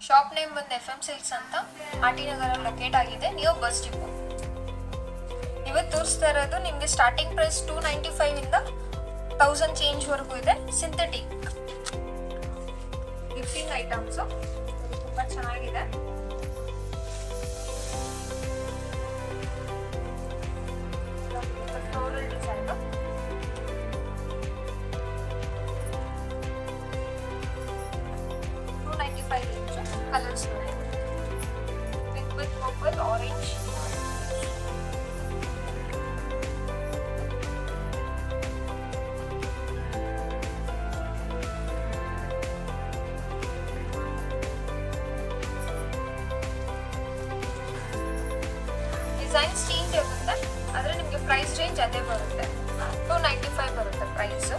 Shop name ಬಂದು FM Silks ಅಂತ RT. ನಗರ locate ಆಗಿದೆ, ನೀವು ಬಸ್ ಡಿಪೋ. ಇವತ್ತು ತೋರಿಸ್ತಾ ಇರೋದು ನಿಮಗೆ ಸ್ಟಾರ್ಟಿಂಗ್ ಪ್ರೈಸ್ 295 ಇಂದ 1000 ಚೇಂಜ್ ವರೆಗೂ ಇದೆ. ಸಿಂಥೆಟಿಕ್ ಗಿಫ್ಟಿಂಗ್ ಐಟಮ್ಸ್ ತುಂಬಾ ಚೆನ್ನಾಗಿದೆ. Floral design, colours pink with purple, orange, designs change ಆಗುತ್ತೆ. ಆದರೆ ನಿಮಗೆ ಪ್ರೈಸ್ ರೇಂಜ್ ಅದೇ ಬರುತ್ತೆ, 295 ಬರುತ್ತೆ ಪ್ರೈಸ್.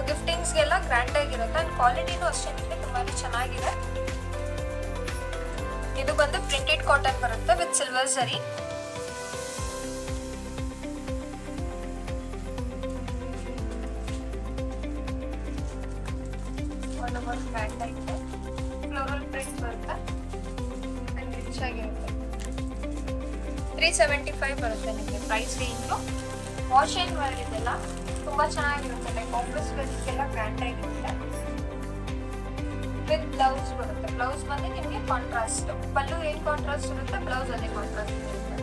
ಗಿಫ್ಟಿಂಗ್ಸ್ಗೆಲ್ಲ ಗ್ರ್ಯಾಂಡ್ ಆಗಿರುತ್ತೆ ಅಂಡ್ ಕ್ವಾಲಿಟಿನೂ ಅಷ್ಟೇ ನಿಮಗೆ ತುಂಬಾನೇ ಚೆನ್ನಾಗಿದೆ. ಇದು ಬಂದು ಪ್ರಿಂಟೆಡ್ ಕಾಟನ್ ಬರುತ್ತೆ ವಿತ್ ಸಿಲ್ವರ್ ಜರಿ. ಗ್ರ್ಯಾಂಡ್ ಆಗಿದೆ, ಫ್ಲೋರಲ್ ಪ್ರಿಂಟ್ ಬರುತ್ತೆ ಅಂಡ್ ರಿಚ್ ಆಗಿರುತ್ತೆ. 375 ಬರುತ್ತೆ ನಿಮಗೆ price range. Wash and wear ಇದೆಲ್ಲ ತುಂಬಾ ಚೆನ್ನಾಗಿರುತ್ತೆ, ಲೈಕ್ ಆಫೀಸ್ ವೇರ್ಗೆಲ್ಲ ಗ್ರ್ಯಾಂಡ್ ಆಗಿರುತ್ತೆ. ವಿತ್ ಬ್ಲೌಸ್ ಬರುತ್ತೆ. ಬ್ಲೌಸ್ ಬಂದು ನಿಮಗೆ ಕಾಂಟ್ರಾಸ್ಟ್, ಪಲ್ಲು ಏನು ಕಾಂಟ್ರಾಸ್ಟ್ ಇರುತ್ತೆ, ಬ್ಲೌಸ್ ಅದೇ ಕಾಂಟ್ರಾಸ್ಟ್ ಇರುತ್ತೆ.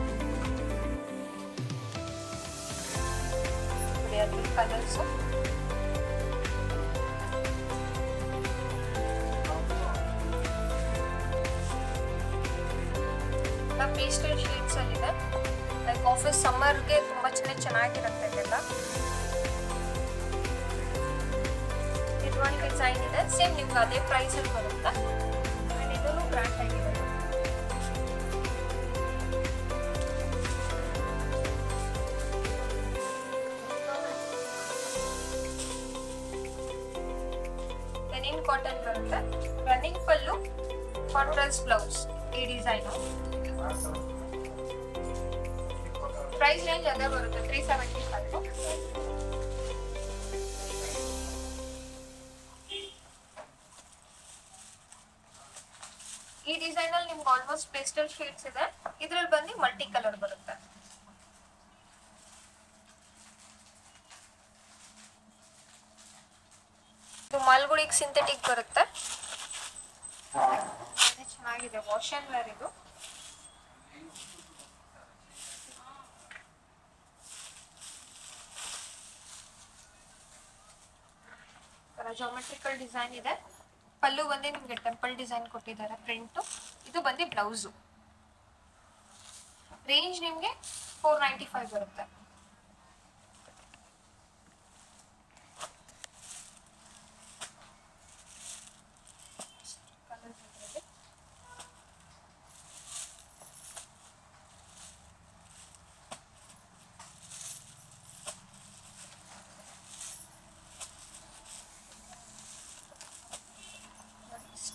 ಕಲರ್ಸು ಪೇಸ್ಟಲ್ ಶೇಡ್ಸ್ ಅಲ್ಲಿ ಇದೆ, ಲೈಕ್ ಆಫೀಸ್ ಸಮ್ಮರ್ಗೆ ತುಂಬಾ ಚೆನ್ನಾಗಿರುತ್ತೆ ಇದೆಲ್ಲ. ಒಂದು ಡಿಸೈನ್ ಇದೆ, ಸೇಮ್ ನಿಮ್ಗೆ ಅದೇ ಪ್ರೈಸ್ ಅಲ್ಲಿ ಬರುತ್ತೆ. ಇದೂ ಗ್ರ್ಯಾಂಡ್ ಆಗಿದೆ. ಲೆನಿನ್ ಕಾಟನ್ ಬರುತ್ತೆ, ರನ್ನಿಂಗ್ ಪಲ್ಲು, ಕಾಂಟ್ರಾಸ್ಟ್ ಬ್ಲೌಸ್. ಈ ಡಿಸೈನ್ ಪ್ರೈಸ್ ರೇಂಜ್ ಅದೇ ಬರುತ್ತೆ, 375. ಈ ಡಿಸೈನ್ ಅಲ್ಲಿ ನಿಮ್ಗೆ ಆಲ್ಮೋಸ್ಟ್ ಪೇಸ್ಟಲ್ ಶೇಡ್ಸ್ ಇದೆ. ಇದ್ರಲ್ಲಿ ಬಂದು ಮಲ್ಟಿ ಕಲರ್ ಬರುತ್ತೆ. ಇದು ಮಾಲ್ಗುಡಿಗೆ ಸಿಂಥೆಟಿಕ್ ಬರುತ್ತೆ, ಚೆನ್ನಾಗಿದೆ. ವಾಶ್ ಆ್ಯಂಡ್ ವೇರ್ ಇದು. ಜಾಮೆಟ್ರಿಕಲ್ ಡಿಸೈನ್ ಇದೆ. ಪಲ್ಲು ಬಂದು ನಿಮಗೆ ಟೆಂಪಲ್ ಡಿಸೈನ್ ಕೊಟ್ಟಿದ್ದಾರೆ, ಪ್ರಿಂಟು. ಇದು ಬಂದು ಬ್ಲೌಸು. ರೇಂಜ್ ನಿಮಗೆ 495 ಬರುತ್ತೆ.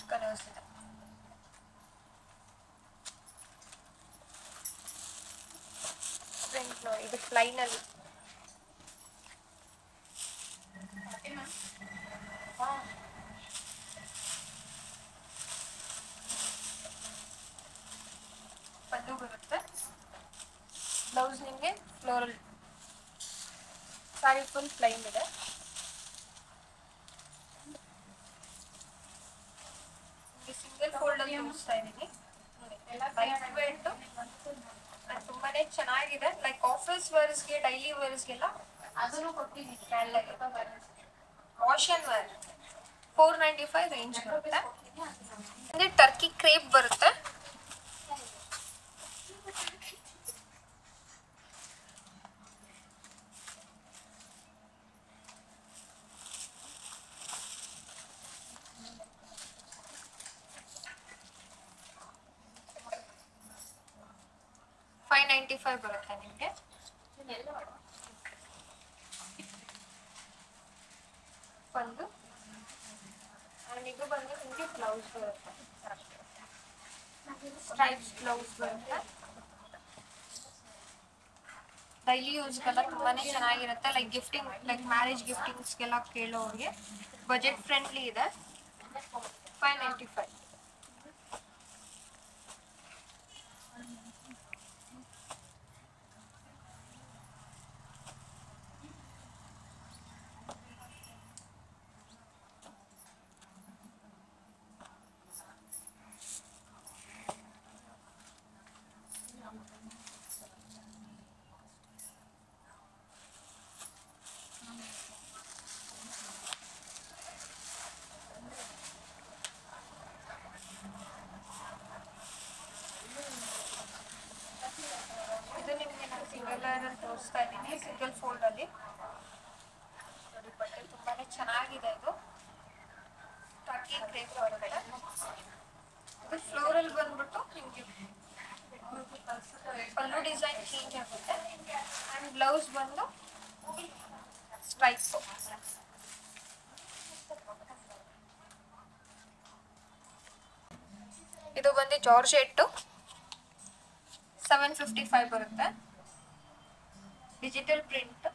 ಕಲರ್ಸ್ ಇದೆ. ಪ್ರಿಂಟ್ ನೋಡಿ, ಇದು ಫ್ಲೈನಲ್ಲಿ. ಪಲ್ಲು ಬರುತ್ತೆ, ಬ್ಲೌಸ್ ನಿಮಗೆ ಫ್ಲೋರಲ್. ಸಾರಿ ಫುಲ್ ಪ್ಲೈನ್ ಇದೆ. ಸಿಂಗಲ್ ಫೋಲ್ಡ್ ಅಲ್ಲಿ ತೋರಿಸ್ತಾ ಇದ್ದೀನಿ. ತುಂಬಾನೇ ಚೆನ್ನಾಗಿದೆ, ಲೈಕ್ ಆಫೀಸ್ ವೇರ್ಸ್ಗೆ, ಡೈಲಿ ವೇರ್ಸ್ಗೆಲ್ಲ ಅದನ್ನು ಕೊಟ್ಟಿದ್ದೀನಿ. ವಾಶ್ ಆ್ಯಂಡ್ ವೇರ್ 495 ರೇಂಜ್ ಬರುತ್ತೆ. ಅಂದ್ರೆ ಟರ್ಕಿ ಕ್ರೇಪ್ ಬರುತ್ತೆ. $595 ಬರುತ್ತೆ ನಿಮಗೆ. ಒಂದು ಇದು ಬಂದು ನಿಮಗೆ ಬ್ಲೌಸ್ ಬರುತ್ತೆ, ಸ್ಟ್ರೈಪ್ಸ್ ಬ್ಲೌಸ್ ಬರುತ್ತೆ. ಡೈಲಿ ಯೂಸ್ಗೆಲ್ಲ ತುಂಬಾನೇ ಚೆನ್ನಾಗಿರುತ್ತೆ. ಲೈಕ್ ಗಿಫ್ಟಿಂಗ್, ಲೈಕ್ ಮ್ಯಾರೇಜ್ ಗಿಫ್ಟಿಂಗ್ಸ್ಗೆಲ್ಲ ಕೇಳೋರಿಗೆ ಬಜೆಟ್ ಫ್ರೆಂಡ್ಲಿ ಇದೆ. 595. ಇದು ನಿಮಗೆ ನಾನು ಸಿಂಗಲ್ ಲೇಯರ್ ತೋರಿಸ್ತಾ ಇದ್ದೀನಿ, ಸಿಂಗಲ್ ಫೋಲ್ಡ್ ಅಲ್ಲಿ ನೋಡಿ. ಬಟ್ಟೆ ತುಂಬಾನೇ ಚೆನ್ನಾಗಿದೆ. ಇದು ಟಾಕಿ ಕ್ರೇಪ್ ಬರುತ್ತೆ. ಇದು ಫ್ಲೋರಲ್ ಬಂದ್ಬಿಟ್ಟು ನಿಮಗೆ ಪಲ್ಲು ಡಿಸೈನ್ ಚೇಂಜ್ ಆಗುತ್ತೆ. ಅಂಡ್ ಬ್ಲೌಸ್ ಬಂದು ಸ್ಟ್ರೈಪ್. ಇದು ಬಂದು ಜಾರ್ಜೆಟ್ 755 ಬರುತ್ತೆ. Digital print.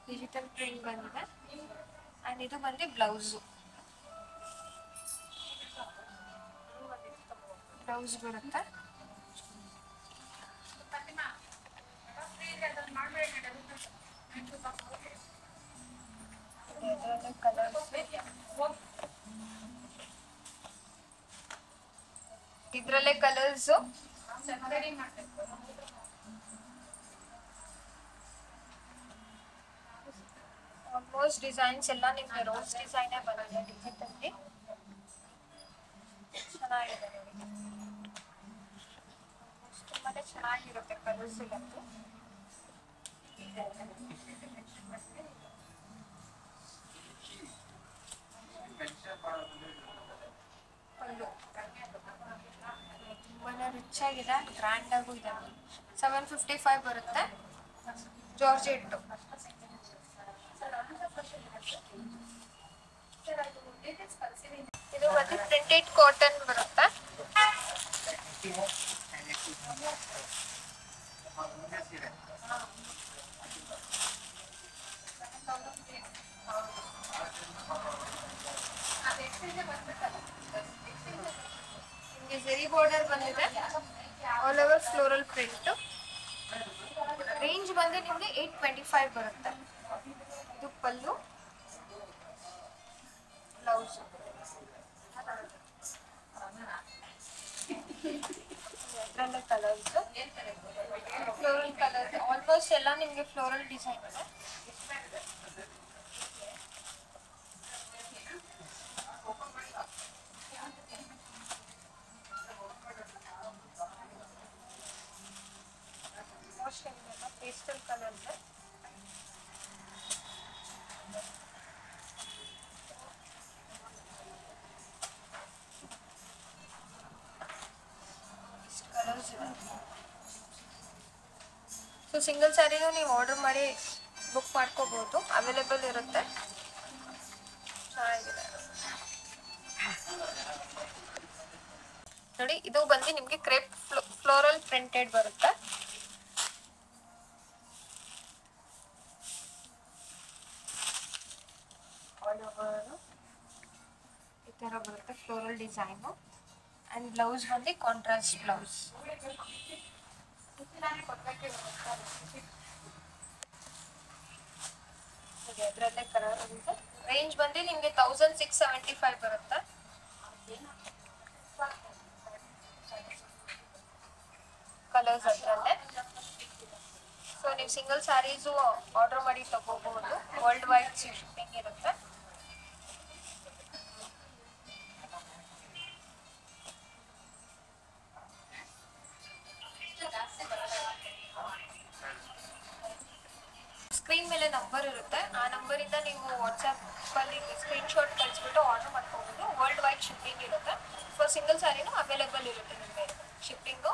ಡಿಜಿಟಲ್ ಪ್ರಿಂಟ್ ಬಂದಿದೆ. ಅಂಡ್ ಇದು ಬಂದು ಬ್ಲೌಸ್ ಬರುತ್ತೆ. ಇದರಲ್ಲೇ ಕಲರ್ಸ್ ಆಲ್ಮೋಸ್ಟ್ ಡಿಸೈನ್ಸ್ ಎಲ್ಲ ನಿಮಗೆ ರೋಸ್ ಡಿಸೈನೇ ಬಂದಿದೆ ಡಿಜಿಟಲ್ಲಿ. ಚೆನ್ನಾಗಿದೆ ನೋಡಿ, ತುಂಬಾನೇ ಚೆನ್ನಾಗಿರುತ್ತೆ ಕಲರ್ಸ್ ಇಲ್ಲಂತೂ. ಪಲ್ಲು ತುಂಬಾನೇ ರಿಚ್ ಆಗಿದೆ, ಗ್ರ್ಯಾಂಡ್ ಆಗು ಇದೆ. 755 ಬರುತ್ತೆ. ಜಾರ್ಜೆಟ್. ಇದು ಒಂದು ಪ್ರಿಂಟೆಡ್ ಕಾಟನ್ ಬರುತ್ತೆ. ನಿಮಗೆ ಜೆರಿ ಬಾರ್ಡರ್ ಬಂದಿದೆ. All over floral print. Range ಬಂದು ನಿಮಗೆ 825 ಬರುತ್ತೆ. ಇದು ಪಲ್ಲು, ಬ್ಲೌಸ್. ಇದರಲ್ಲೇ ಕಲರ್ಸ್, ಫ್ಲೋರಲ್ ಕಲರ್. ಆಲ್ಮೋಸ್ಟ್ ಎಲ್ಲ ನಿಮಗೆ ಫ್ಲೋರಲ್ ಡಿಸೈನ್ ಇದೆ. Pastel colours. ಕಲರ್ಸ್ ಇದೆ. ಸೊ ಸಿಂಗಲ್ ಸ್ಯಾರಿನೂ ನೀವು ಆರ್ಡರ್ ಮಾಡಿ ಬುಕ್ ಮಾಡ್ಕೋಬಹುದು, ಅವೈಲೇಬಲ್ ಇರುತ್ತೆ. ಚೆನ್ನಾಗಿದೆ ನೋಡಿ. ಇದು ಬಂದು ನಿಮಗೆ ಕ್ರೇಪ್ ಫ್ಲೋರಲ್ ಪ್ರಿಂಟೆಡ್ ಬರುತ್ತೆ. ಆಲ್ ಓವರ್ ಈ ತರ ಬರುತ್ತೆ ಫ್ಲೋರಲ್ ಡಿಸೈನು. ಅಂಡ್ ಬ್ಲೌಸ್ ಬಂದು ಕಾಂಟ್ರಾಸ್ಟ್ ಬ್ಲೌಸ್. ಅದರಲ್ಲೇ ಕಲರ್ ಬರುತ್ತೆ. ರೇಂಜ್ ಬಂದು ನಿಮಗೆ 1675 ಬರುತ್ತೆ. ಕಲರ್ಸ್ ಅದರಲ್ಲೇ. ಸೊ ನೀವು ಸಿಂಗಲ್ ಸ್ಯಾರೀಸು ಆರ್ಡರ್ ಮಾಡಿ ತಗೋಬಹುದು. ವರ್ಲ್ಡ್ ವೈಡ್ ಶಿಪ್ಪಿಂಗ್ ಇರುತ್ತೆ. ಸ್ಕ್ರೀನ್ ಮೇಲೆ ನಂಬರ್ ಇರುತ್ತೆ. ಆ ನಂಬರಿಂದ ನೀವು ವಾಟ್ಸಪ್ಪಲ್ಲಿ ಸ್ಕ್ರೀನ್ಶಾಟ್ ಕಳಿಸ್ಬಿಟ್ಟು ಆರ್ಡರ್ ಮಾಡ್ಕೋಬಹುದು. ವರ್ಲ್ಡ್ ವೈಡ್ ಶಿಪ್ಪಿಂಗ್ ಇರುತ್ತೆ. ಫಾರ್ ಸಿಂಗಲ್ ಸ್ಯಾರಿನೂ ಅವೈಲೇಬಲ್ ಇರುತ್ತೆ ನಿಮಗೆ ಶಿಪ್ಪಿಂಗು.